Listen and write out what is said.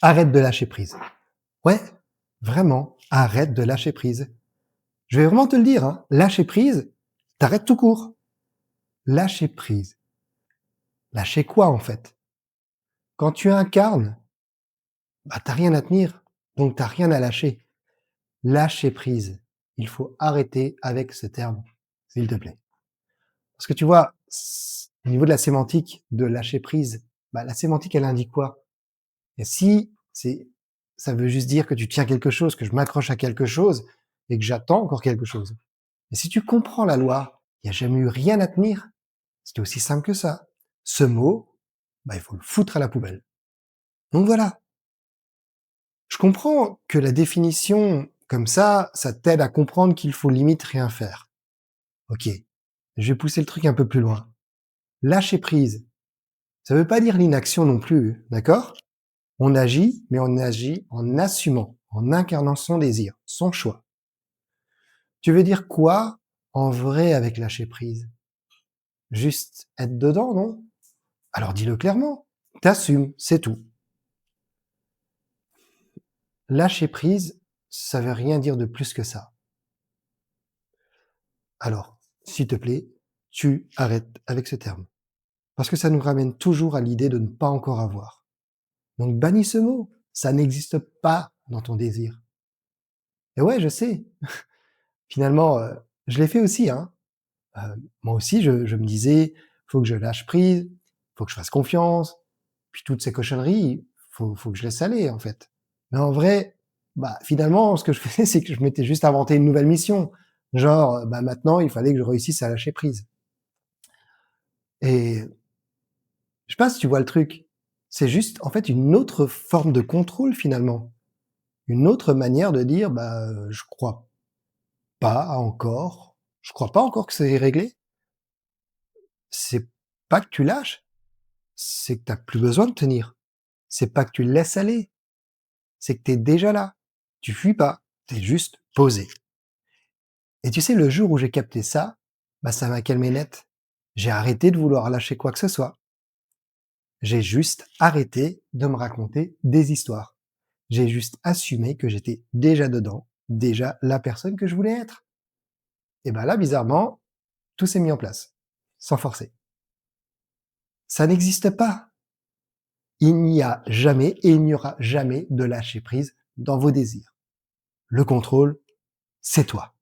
Arrête de lâcher prise. Ouais, vraiment, arrête de lâcher prise. Je vais vraiment te le dire, hein, lâcher prise, t'arrêtes tout court. Lâcher prise. Lâcher quoi en fait? Quand tu incarnes, bah t'as rien à tenir, donc t'as rien à lâcher. Lâcher prise. Il faut arrêter avec ce terme, s'il te plaît. Parce que tu vois, au niveau de la sémantique de lâcher prise, bah, la sémantique, elle indique quoi? Et si ça veut juste dire que tu tiens quelque chose, que je m'accroche à quelque chose et que j'attends encore quelque chose. Et si tu comprends la loi, il n'y a jamais eu rien à tenir. C'était aussi simple que ça. Ce mot, bah, il faut le foutre à la poubelle. Donc voilà. Je comprends que la définition, comme ça t'aide à comprendre qu'il faut limite rien faire. Ok. Je vais pousser le truc un peu plus loin. Lâcher prise. Ça veut pas dire l'inaction non plus, d'accord? On agit, mais on agit en assumant, en incarnant son désir, son choix. Tu veux dire quoi en vrai avec lâcher prise? Juste être dedans, non? Alors dis-le clairement. T'assumes, c'est tout. Lâcher prise, ça veut rien dire de plus que ça. Alors, s'il te plaît, tu arrêtes avec ce terme. Parce que ça nous ramène toujours à l'idée de ne pas encore avoir. Donc bannis ce mot. Ça n'existe pas dans ton désir. Et ouais, je sais. Finalement, je l'ai fait aussi, hein. Moi aussi, je me disais, faut que je lâche prise, faut que je fasse confiance, puis toutes ces cochonneries, faut que je laisse aller, en fait. Mais en vrai, bah, finalement, ce que je faisais, c'est que je m'étais juste inventé une nouvelle mission. Genre, bah, maintenant, il fallait que je réussisse à lâcher prise. Et je sais pas si tu vois le truc. C'est juste, en fait, une autre forme de contrôle, finalement. Une autre manière de dire, bah, je crois pas encore que c'est réglé. C'est pas que tu lâches, c'est que t'as plus besoin de tenir. C'est pas que tu le laisses aller, c'est que tu es déjà là. Tu fuis pas, tu es juste posé. Et tu sais, le jour où j'ai capté ça, bah ça m'a calmé net. J'ai arrêté de vouloir lâcher quoi que ce soit. J'ai juste arrêté de me raconter des histoires. J'ai juste assumé que j'étais déjà dedans, déjà la personne que je voulais être. Et ben là, bizarrement, tout s'est mis en place, sans forcer. Ça n'existe pas. Il n'y a jamais et il n'y aura jamais de lâcher prise dans vos désirs. Le contrôle, c'est toi.